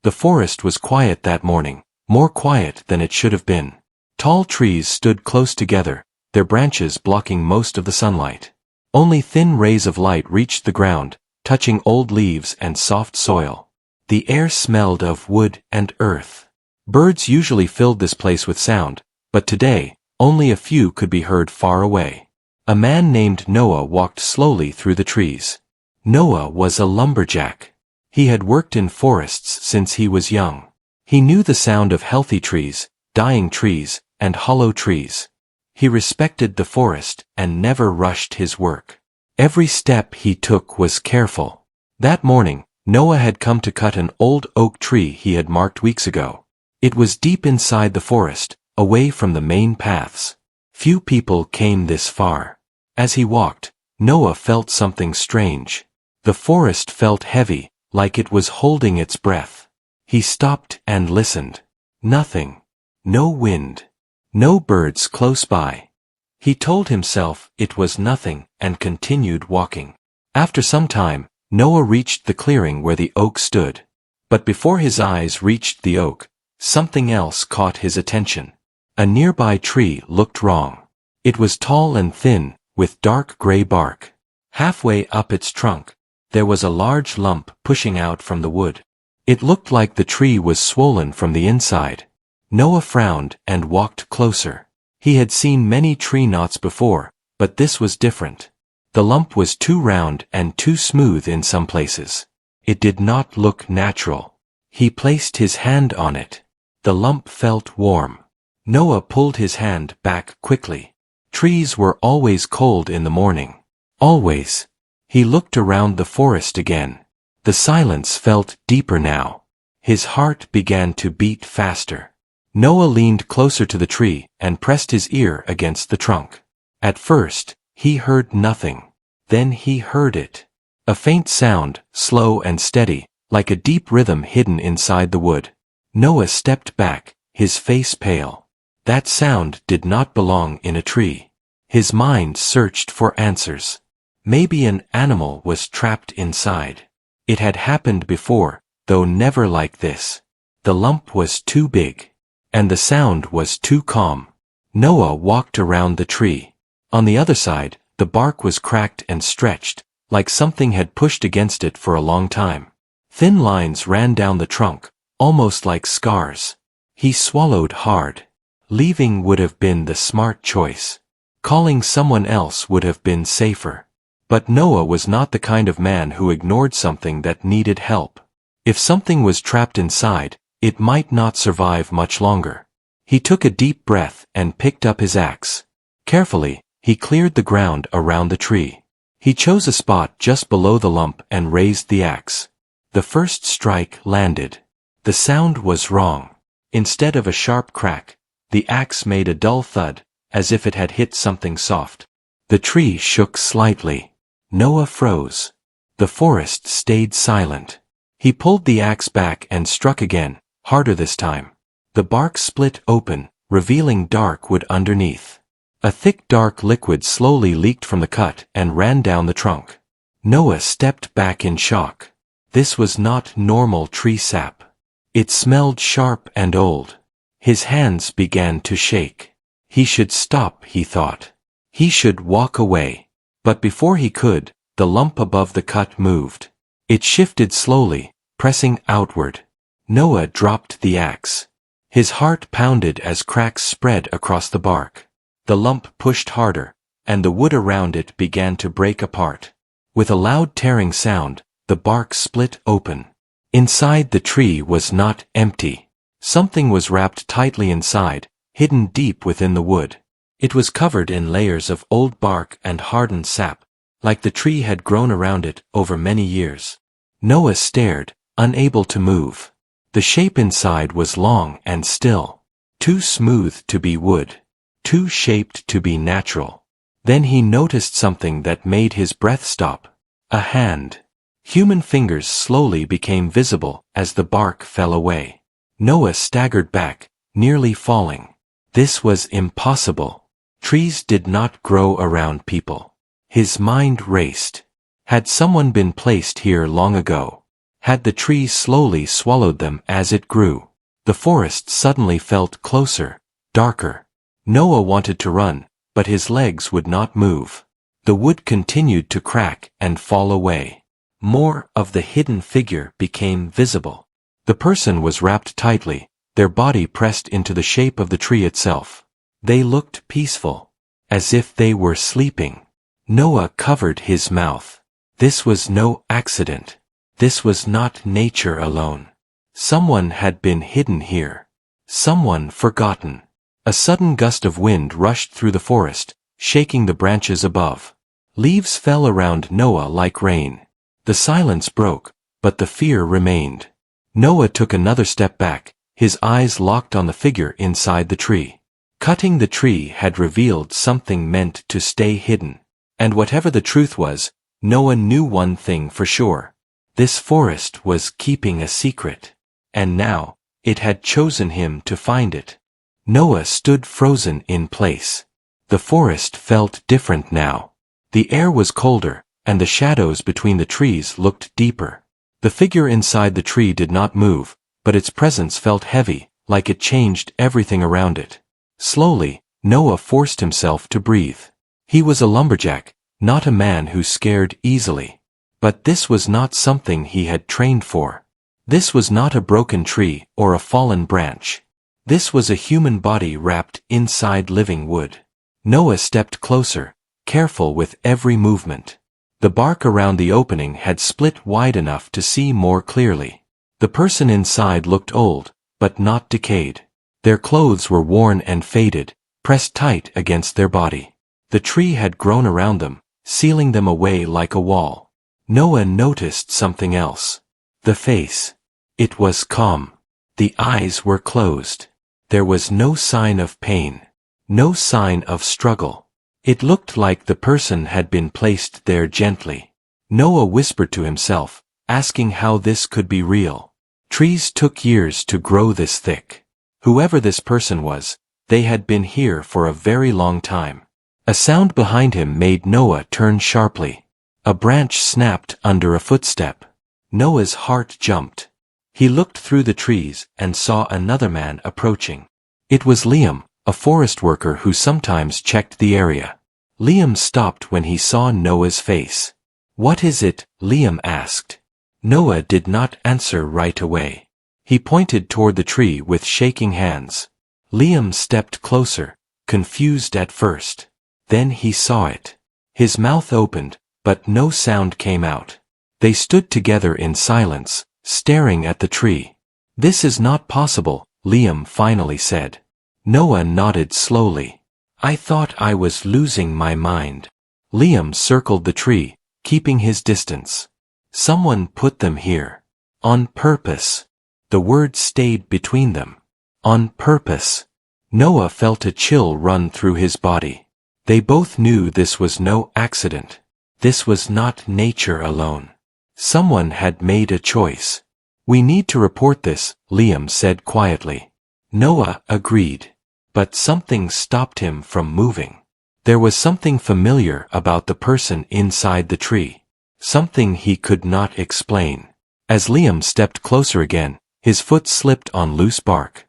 The forest was quiet that morning, more quiet than it should have been. Tall trees stood close together, their branches blocking most of the sunlight. Only thin rays of light reached the ground, touching old leaves and soft soil. The air smelled of wood and earth. Birds usually filled this place with sound, but today, only a few could be heard far away. A man named Noah walked slowly through the trees. Noah was a lumberjack. He had worked in forests since he was young. He knew the sound of healthy trees, dying trees, and hollow trees. He respected the forest and never rushed his work. Every step he took was careful. That morning, Noah had come to cut an old oak tree he had marked weeks ago. It was deep inside the forest, away from the main paths. Few people came this far. As he walked, Noah felt something strange. The forest felt heavy, like it was holding its breath. He stopped and listened. Nothing. No wind. No birds close by. He told himself it was nothing and continued walking. After some time, Noah reached the clearing where the oak stood. But before his eyes reached the oak, something else caught his attention. A nearby tree looked wrong. It was tall and thin, with dark gray bark. Halfway up its trunk, there was a large lump pushing out from the wood. It looked like the tree was swollen from the inside. Noah frowned and walked closer. He had seen many tree knots before, but this was different. The lump was too round and too smooth in some places. It did not look natural. He placed his hand on it. The lump felt warm. Noah pulled his hand back quickly. Trees were always cold in the morning. Always. He looked around the forest again. The silence felt deeper now. His heart began to beat faster. Noah leaned closer to the tree and pressed his ear against the trunk. At first, he heard nothing. Then he heard it. A faint sound, slow and steady, like a deep rhythm hidden inside the wood. Noah stepped back, his face pale. That sound did not belong in a tree. His mind searched for answers. Maybe an animal was trapped inside. It had happened before, though never like this. The lump was too big. And the sound was too calm. Noah walked around the tree. On the other side, the bark was cracked and stretched, like something had pushed against it for a long time. Thin lines ran down the trunk, almost like scars. He swallowed hard. Leaving would have been the smart choice. Calling someone else would have been safer. But Noah was not the kind of man who ignored something that needed help. If something was trapped inside, it might not survive much longer. He took a deep breath and picked up his axe. Carefully, he cleared the ground around the tree. He chose a spot just below the lump and raised the axe. The first strike landed. The sound was wrong. Instead of a sharp crack, the axe made a dull thud, as if it had hit something soft. The tree shook slightly. Noah froze. The forest stayed silent. He pulled the axe back and struck again, harder this time. The bark split open, revealing dark wood underneath. A thick dark liquid slowly leaked from the cut and ran down the trunk. Noah stepped back in shock. This was not normal tree sap. It smelled sharp and old. His hands began to shake. He should stop, he thought. He should walk away. But before he could, the lump above the cut moved. It shifted slowly, pressing outward. Noah dropped the axe. His heart pounded as cracks spread across the bark. The lump pushed harder, and the wood around it began to break apart. With a loud tearing sound, the bark split open. Inside the tree was not empty. Something was wrapped tightly inside, hidden deep within the wood. It was covered in layers of old bark and hardened sap, like the tree had grown around it over many years. Noah stared, unable to move. The shape inside was long and still. Too smooth to be wood. Too shaped to be natural. Then he noticed something that made his breath stop. A hand. Human fingers slowly became visible as the bark fell away. Noah staggered back, nearly falling. This was impossible. Trees did not grow around people. His mind raced. Had someone been placed here long ago? Had the tree slowly swallowed them as it grew? The forest suddenly felt closer, darker. Noah wanted to run, but his legs would not move. The wood continued to crack and fall away. More of the hidden figure became visible. The person was wrapped tightly, their body pressed into the shape of the tree itself. They looked peaceful, as if they were sleeping. Noah covered his mouth. This was no accident. This was not nature alone. Someone had been hidden here. Someone forgotten. A sudden gust of wind rushed through the forest, shaking the branches above. Leaves fell around Noah like rain. The silence broke, but the fear remained. Noah took another step back, his eyes locked on the figure inside the tree. Cutting the tree had revealed something meant to stay hidden. And whatever the truth was, Noah knew one thing for sure. This forest was keeping a secret. And now, it had chosen him to find it. Noah stood frozen in place. The forest felt different now. The air was colder, and the shadows between the trees looked deeper. The figure inside the tree did not move, but its presence felt heavy, like it changed everything around it. Slowly, Noah forced himself to breathe. He was a lumberjack, not a man who scared easily. But this was not something he had trained for. This was not a broken tree or a fallen branch. This was a human body wrapped inside living wood. Noah stepped closer, careful with every movement. The bark around the opening had split wide enough to see more clearly. The person inside looked old, but not decayed. Their clothes were worn and faded, pressed tight against their body. The tree had grown around them, sealing them away like a wall. Noah noticed something else. The face. It was calm. The eyes were closed. There was no sign of pain. No sign of struggle. It looked like the person had been placed there gently. Noah whispered to himself, asking how this could be real. Trees took years to grow this thick. Whoever this person was, they had been here for a very long time. A sound behind him made Noah turn sharply. A branch snapped under a footstep. Noah's heart jumped. He looked through the trees and saw another man approaching. It was Liam, a forest worker who sometimes checked the area. Liam stopped when he saw Noah's face. "What is it?" Liam asked. Noah did not answer right away. He pointed toward the tree with shaking hands. Liam stepped closer, confused at first. Then he saw it. His mouth opened, but no sound came out. They stood together in silence, staring at the tree. "This is not possible," Liam finally said. Noah nodded slowly. "I thought I was losing my mind." Liam circled the tree, keeping his distance. "Someone put them here. On purpose." The word stayed between them. On purpose. Noah felt a chill run through his body. They both knew this was no accident. This was not nature alone. Someone had made a choice. "We need to report this," Liam said quietly. Noah agreed. But something stopped him from moving. There was something familiar about the person inside the tree. Something he could not explain. As Liam stepped closer again, his foot slipped on loose bark.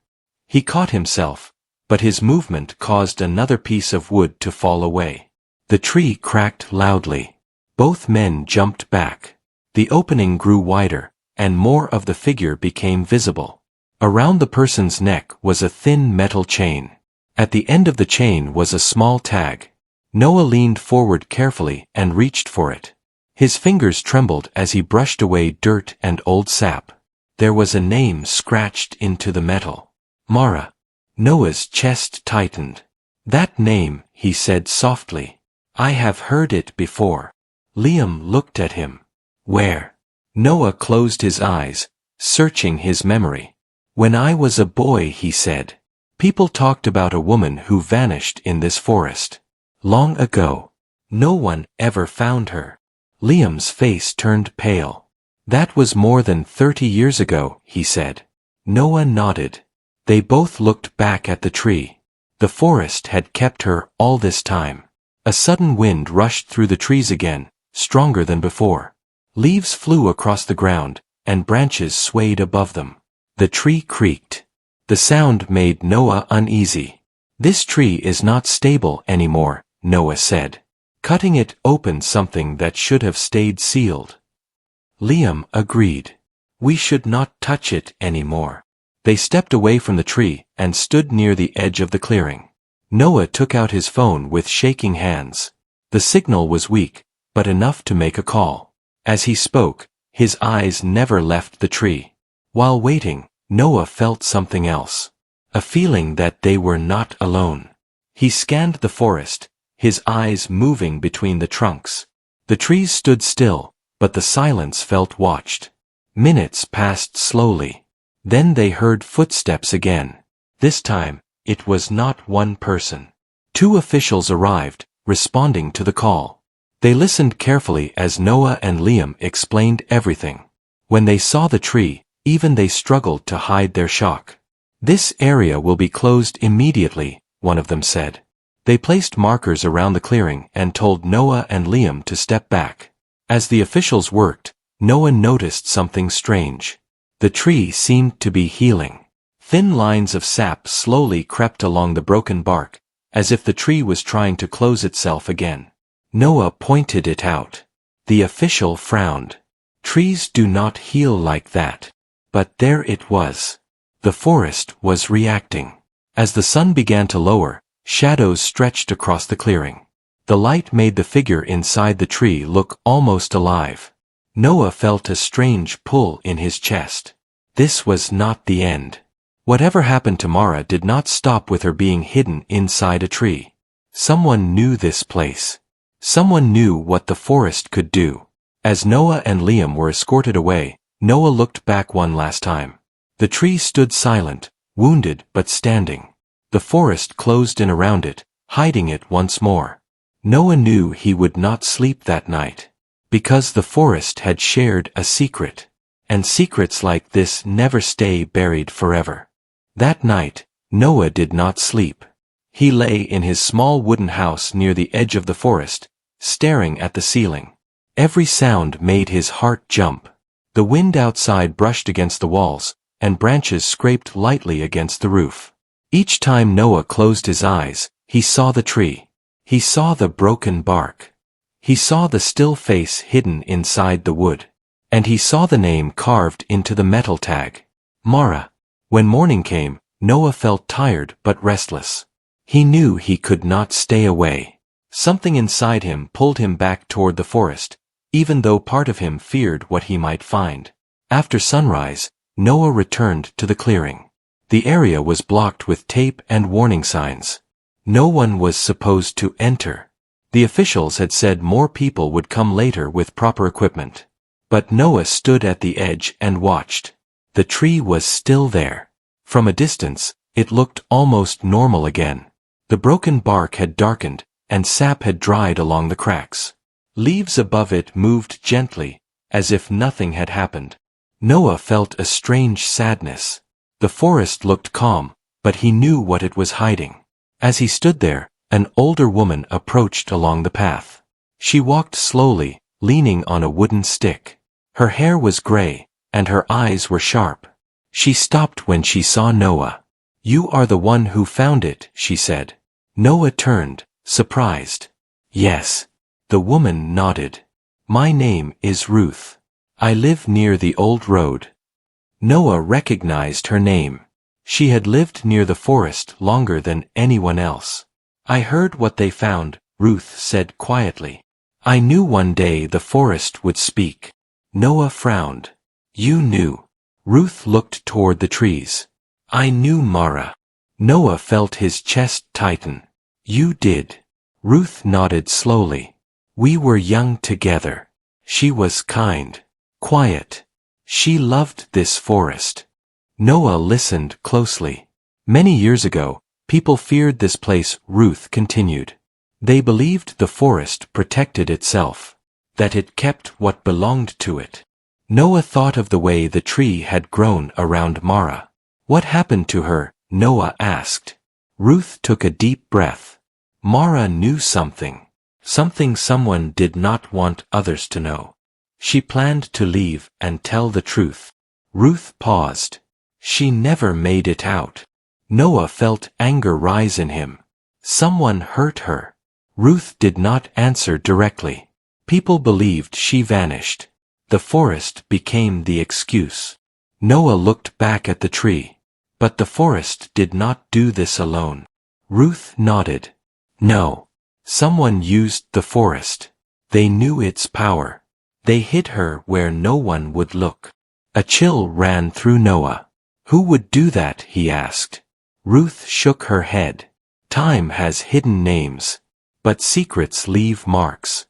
He caught himself, but his movement caused another piece of wood to fall away. The tree cracked loudly. Both men jumped back. The opening grew wider, and more of the figure became visible. Around the person's neck was a thin metal chain. At the end of the chain was a small tag. Noah leaned forward carefully and reached for it. His fingers trembled as he brushed away dirt and old sap. There was a name scratched into the metal. Mara. Noah's chest tightened. "That name," he said softly. "I have heard it before." Liam looked at him. "Where?" Noah closed his eyes, searching his memory. "When I was a boy," he said. "People talked about a woman who vanished in this forest. Long ago. No one ever found her." Liam's face turned pale. "That was more than 30 years ago," he said. Noah nodded. They both looked back at the tree. The forest had kept her all this time. A sudden wind rushed through the trees again, stronger than before. Leaves flew across the ground, and branches swayed above them. The tree creaked. The sound made Noah uneasy. "This tree is not stable anymore," Noah said. "Cutting it opened something that should have stayed sealed." Liam agreed. "We should not touch it anymore." They stepped away from the tree and stood near the edge of the clearing. Noah took out his phone with shaking hands. The signal was weak, but enough to make a call. As he spoke, his eyes never left the tree. While waiting, Noah felt something else. A feeling that they were not alone. He scanned the forest, his eyes moving between the trunks. The trees stood still, but the silence felt watched. Minutes passed slowly. Then they heard footsteps again. This time, it was not one person. Two officials arrived, responding to the call. They listened carefully as Noah and Liam explained everything. When they saw the tree, even they struggled to hide their shock. "This area will be closed immediately," one of them said. They placed markers around the clearing and told Noah and Liam to step back. As the officials worked, Noah noticed something strange. The tree seemed to be healing. Thin lines of sap slowly crept along the broken bark, as if the tree was trying to close itself again. Noah pointed it out. The official frowned. "Trees do not heal like that." But there it was. The forest was reacting. As the sun began to lower, shadows stretched across the clearing. The light made the figure inside the tree look almost alive. Noah felt a strange pull in his chest. This was not the end. Whatever happened to Mara did not stop with her being hidden inside a tree. Someone knew this place. Someone knew what the forest could do. As Noah and Liam were escorted away, Noah looked back one last time. The tree stood silent, wounded but standing. The forest closed in around it, hiding it once more. Noah knew he would not sleep that night. Because the forest had shared a secret. And secrets like this never stay buried forever. That night, Noah did not sleep. He lay in his small wooden house near the edge of the forest, staring at the ceiling. Every sound made his heart jump. The wind outside brushed against the walls, and branches scraped lightly against the roof. Each time Noah closed his eyes, he saw the tree. He saw the broken bark. He saw the still face hidden inside the wood. And he saw the name carved into the metal tag. Mara. When morning came, Noah felt tired but restless. He knew he could not stay away. Something inside him pulled him back toward the forest, even though part of him feared what he might find. After sunrise, Noah returned to the clearing. The area was blocked with tape and warning signs. No one was supposed to enter. The officials had said more people would come later with proper equipment. But Noah stood at the edge and watched. The tree was still there. From a distance, it looked almost normal again. The broken bark had darkened, and sap had dried along the cracks. Leaves above it moved gently, as if nothing had happened. Noah felt a strange sadness. The forest looked calm, but he knew what it was hiding. As he stood there, an older woman approached along the path. She walked slowly, leaning on a wooden stick. Her hair was gray, and her eyes were sharp. She stopped when she saw Noah. "You are the one who found it," she said. Noah turned, surprised. "Yes." The woman nodded. "My name is Ruth. I live near the old road." Noah recognized her name. She had lived near the forest longer than anyone else. "I heard what they found," Ruth said quietly. "I knew one day the forest would speak." Noah frowned. "You knew." Ruth looked toward the trees. "I knew Mara." Noah felt his chest tighten. "You did." Ruth nodded slowly. "We were young together. She was kind. Quiet. She loved this forest." Noah listened closely. "Many years ago, people feared this place," Ruth continued. "They believed the forest protected itself. That it kept what belonged to it." Noah thought of the way the tree had grown around Mara. "What happened to her?" Noah asked. Ruth took a deep breath. Mara knew something. Something someone did not want others to know. She planned to leave and tell the truth. Ruth paused. She never made it out. Noah felt anger rise in him. Someone hurt her. Ruth did not answer directly. People believed she vanished. The forest became the excuse. Noah looked back at the tree. But the forest did not do this alone. Ruth nodded. No. Someone used the forest. They knew its power. They hid her where no one would look. A chill ran through Noah. Who would do that, he asked. Ruth shook her head. Time has hidden names. But secrets leave marks.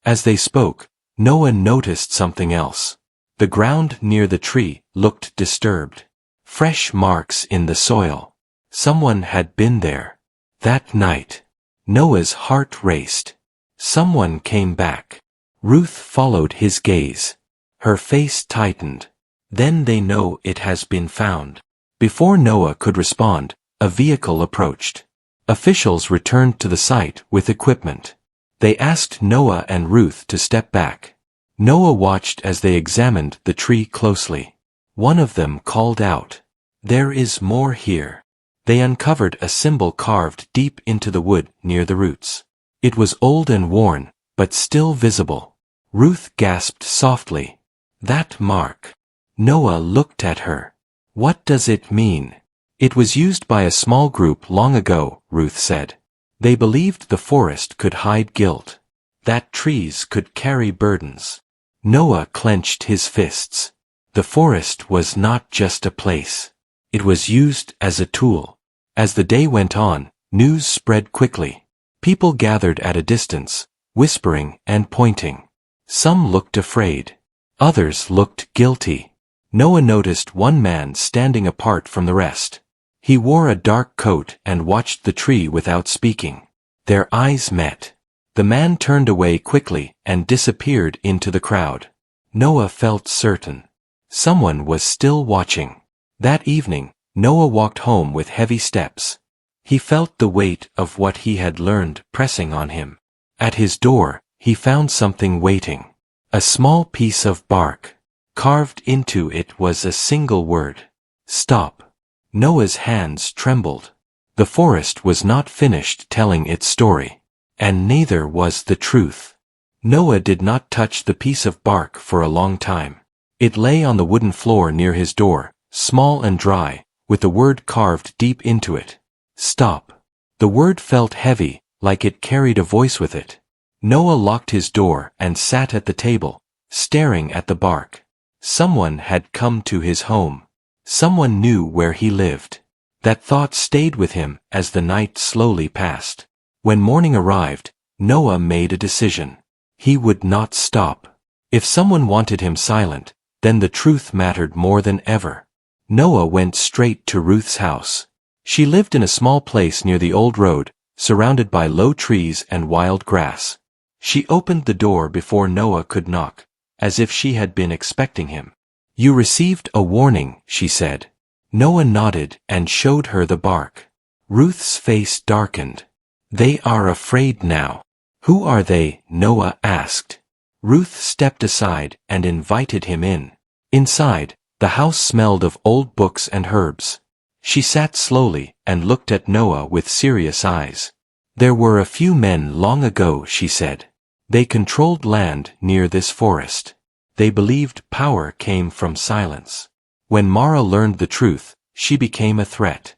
As they spoke, Noah noticed something else. The ground near the tree looked disturbed. Fresh marks in the soil. Someone had been there. That night. Noah's heart raced. Someone came back. Ruth followed his gaze. Her face tightened. Then they know it has been found. Before Noah could respond, a vehicle approached. Officials returned to the site with equipment. They asked Noah and Ruth to step back. Noah watched as they examined the tree closely. One of them called out, "There is more here." They uncovered a symbol carved deep into the wood near the roots. It was old and worn, but still visible. Ruth gasped softly. That mark. Noah looked at her. What does it mean? It was used by a small group long ago, Ruth said. They believed the forest could hide guilt. That trees could carry burdens. Noah clenched his fists. The forest was not just a place. It was used as a tool. As the day went on, news spread quickly. People gathered at a distance, whispering and pointing. Some looked afraid. Others looked guilty. Noah noticed one man standing apart from the rest. He wore a dark coat and watched the tree without speaking. Their eyes met. The man turned away quickly and disappeared into the crowd. Noah felt certain. Someone was still watching. That evening, Noah walked home with heavy steps. He felt the weight of what he had learned pressing on him. At his door, he found something waiting. A small piece of bark. Carved into it was a single word. Stop. Noah's hands trembled. The forest was not finished telling its story. And neither was the truth. Noah did not touch the piece of bark for a long time. It lay on the wooden floor near his door, small and dry, with the word carved deep into it. Stop. The word felt heavy, like it carried a voice with it. Noah locked his door and sat at the table, staring at the bark. Someone had come to his home. Someone knew where he lived. That thought stayed with him as the night slowly passed. When morning arrived, Noah made a decision. He would not stop. If someone wanted him silent, then the truth mattered more than ever. Noah went straight to Ruth's house. She lived in a small place near the old road, surrounded by low trees and wild grass. She opened the door before Noah could knock, as if she had been expecting him. You received a warning, she said. Noah nodded and showed her the bark. Ruth's face darkened. They are afraid now. Who are they? Noah asked. Ruth stepped aside and invited him in. Inside, the house smelled of old books and herbs. She sat slowly and looked at Noah with serious eyes. There were a few men long ago, she said. They controlled land near this forest. They believed power came from silence. When Mara learned the truth, she became a threat.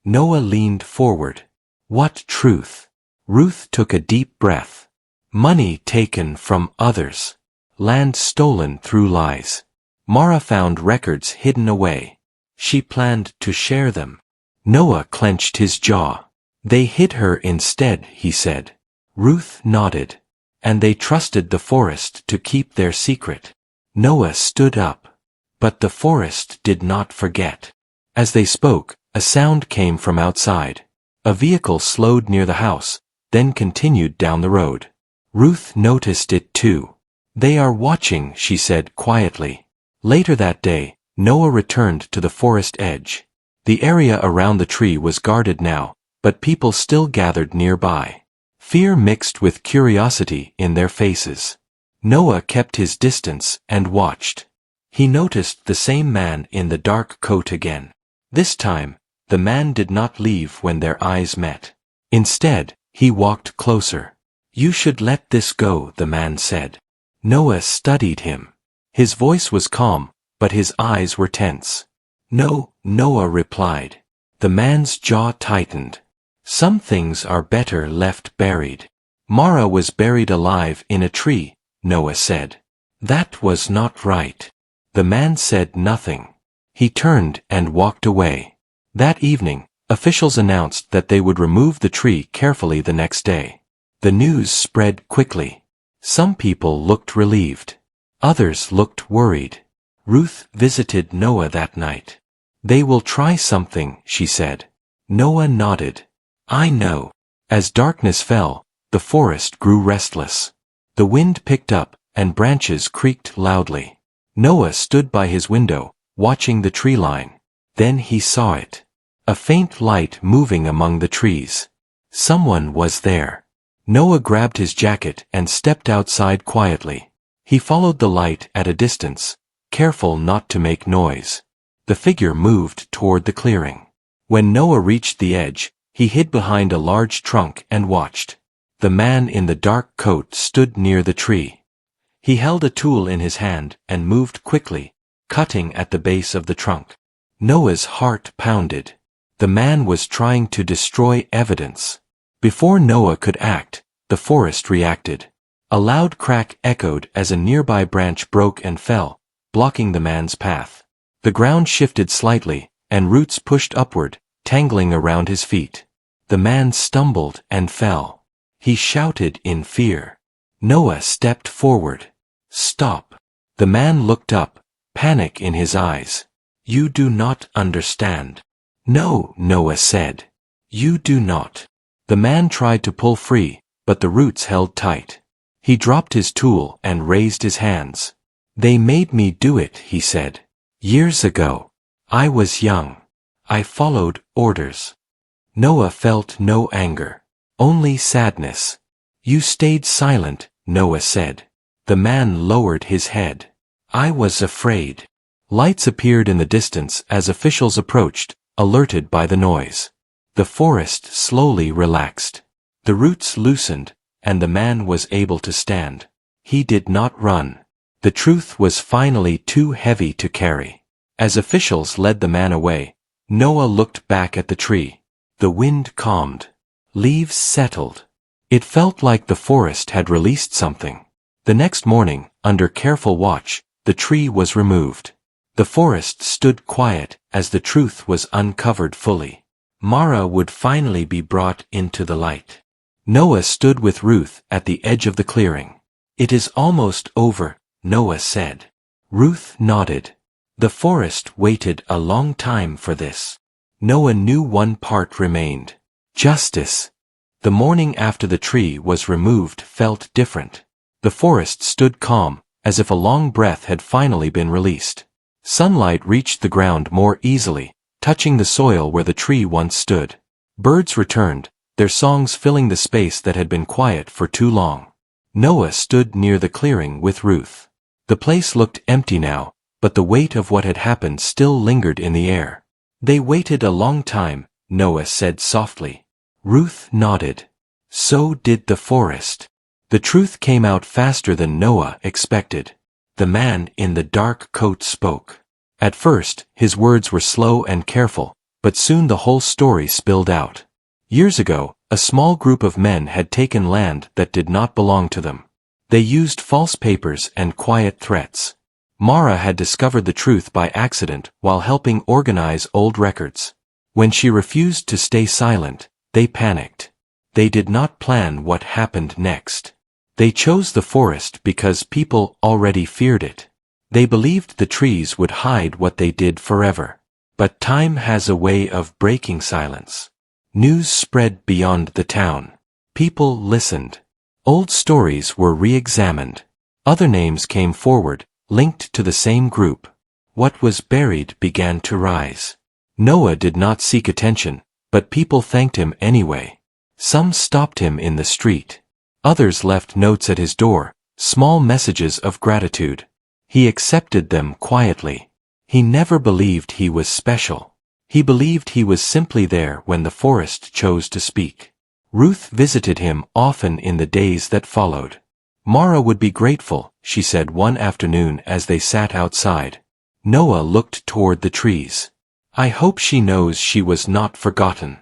Noah leaned forward. What truth? Ruth took a deep breath. Money taken from others. Land stolen through lies. Mara found records hidden away. She planned to share them. Noah clenched his jaw. They hid her instead, he said. Ruth nodded. And they trusted the forest to keep their secret. Noah stood up. But the forest did not forget. As they spoke, a sound came from outside. A vehicle slowed near the house, then continued down the road. Ruth noticed it too. They are watching, she said quietly. Later that day, Noah returned to the forest edge. The area around the tree was guarded now, but people still gathered nearby. Fear mixed with curiosity in their faces. Noah kept his distance and watched. He noticed the same man in the dark coat again. This time, the man did not leave when their eyes met. Instead, he walked closer. "You should let this go," the man said. Noah studied him. His voice was calm, but his eyes were tense. "No," Noah replied. The man's jaw tightened. "Some things are better left buried." Mara was buried alive in a tree, Noah said. That was not right. The man said nothing. He turned and walked away. That evening, officials announced that they would remove the tree carefully the next day. The news spread quickly. Some people looked relieved. Others looked worried. Ruth visited Noah that night. "They will try something," she said. Noah nodded. "I know." As darkness fell, the forest grew restless. The wind picked up, and branches creaked loudly. Noah stood by his window, watching the tree line. Then he saw it. A faint light moving among the trees. Someone was there. Noah grabbed his jacket and stepped outside quietly. He followed the light at a distance, careful not to make noise. The figure moved toward the clearing. When Noah reached the edge, he hid behind a large trunk and watched. The man in the dark coat stood near the tree. He held a tool in his hand and moved quickly, cutting at the base of the trunk. Noah's heart pounded. The man was trying to destroy evidence. Before Noah could act, the forest reacted. A loud crack echoed as a nearby branch broke and fell, blocking the man's path. The ground shifted slightly, and roots pushed upward, tangling around his feet. The man stumbled and fell. He shouted in fear. Noah stepped forward. "Stop." The man looked up, panic in his eyes. "You do not understand." "No," Noah said. "You do not." The man tried to pull free, but the roots held tight. He dropped his tool and raised his hands. "They made me do it," he said. "Years ago. I was young. I followed orders." Noah felt no anger, only sadness. "You stayed silent," Noah said. The man lowered his head. "I was afraid." Lights appeared in the distance as officials approached, alerted by the noise. The forest slowly relaxed. The roots loosened, and the man was able to stand. He did not run. The truth was finally too heavy to carry. As officials led the man away, Noah looked back at the tree. The wind calmed. Leaves settled. It felt like the forest had released something. The next morning, under careful watch, the tree was removed. The forest stood quiet as the truth was uncovered fully. Mara would finally be brought into the light. Noah stood with Ruth at the edge of the clearing. "It is almost over," Noah said. Ruth nodded. The forest waited a long time for this. Noah knew one part remained. Justice. The morning after the tree was removed felt different. The forest stood calm, as if a long breath had finally been released. Sunlight reached the ground more easily, touching the soil where the tree once stood. Birds returned, their songs filling the space that had been quiet for too long. Noah stood near the clearing with Ruth. The place looked empty now, but the weight of what had happened still lingered in the air. "They waited a long time," Noah said softly. Ruth nodded. So did the forest. The truth came out faster than Noah expected. The man in the dark coat spoke. At first, his words were slow and careful, but soon the whole story spilled out. Years ago, a small group of men had taken land that did not belong to them. They used false papers and quiet threats. Mara had discovered the truth by accident while helping organize old records. When she refused to stay silent, they panicked. They did not plan what happened next. They chose the forest because people already feared it. They believed the trees would hide what they did forever. But time has a way of breaking silence. News spread beyond the town. People listened. Old stories were re-examined. Other names came forward, linked to the same group. What was buried began to rise. Noah did not seek attention, but people thanked him anyway. Some stopped him in the street. Others left notes at his door, Small messages of gratitude. He accepted them quietly. He never believed he was special. He believed he was simply there when the forest chose to speak. Ruth visited him often in the days that followed. Mara would be grateful, she said one afternoon as they sat outside. Noah looked toward the trees. I hope she knows she was not forgotten.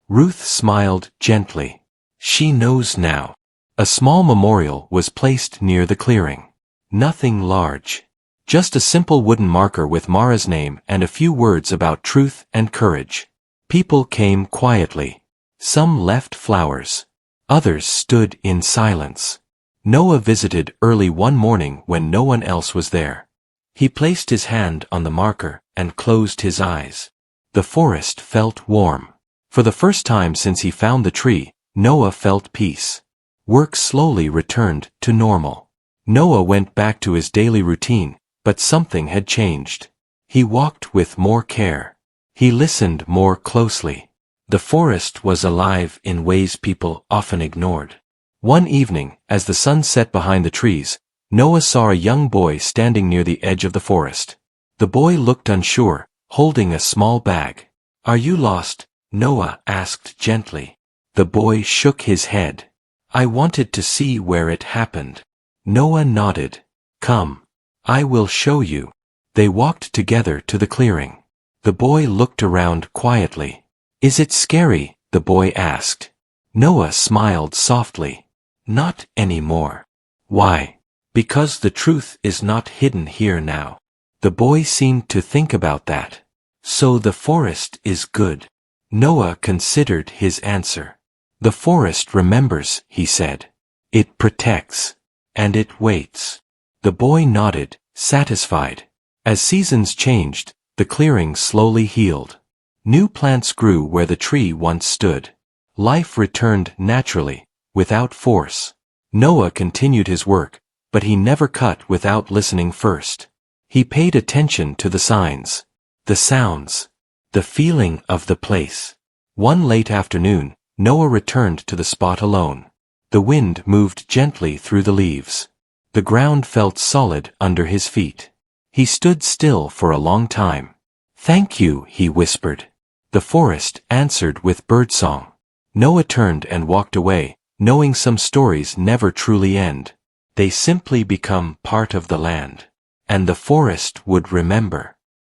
Ruth smiled gently. She knows now. A small memorial was placed near the clearing. Nothing large. Just a simple wooden marker with Mara's name and a few words about truth and courage. People came quietly. Some left flowers. Others stood in silence. Noah visited early one morning when no one else was there. He placed his hand on the marker and closed his eyes. The forest felt warm. For the first time since he found the tree, Noah felt peace. Work slowly returned to normal. Noah went back to his daily routine, but something had changed. He walked with more care. He listened more closely. The forest was alive in ways people often ignored. One evening, as the sun set behind the trees, Noah saw a young boy standing near the edge of the forest. The boy looked unsure, holding a small bag. Are you lost? Noah asked gently. The boy shook his head. I wanted to see where it happened. Noah nodded. Come. I will show you. They walked together to the clearing. The boy looked around quietly. Is it scary? The boy asked. Noah smiled softly. Not anymore. Why? Because the truth is not hidden here now. The boy seemed to think about that. So the forest is good. Noah considered his answer. The forest remembers, he said. It protects. And it waits. The boy nodded, satisfied. As seasons changed, the clearing slowly healed. New plants grew where the tree once stood. Life returned naturally, without force. Noah continued his work, but he never cut without listening first. He paid attention to the signs, the sounds, the feeling of the place. One late afternoon, Noah returned to the spot alone. The wind moved gently through the leaves. The ground felt solid under his feet. He stood still for a long time. Thank you, he whispered. The forest answered with birdsong. Noah turned and walked away, knowing some stories never truly end. They simply become part of the land. And the forest would remember.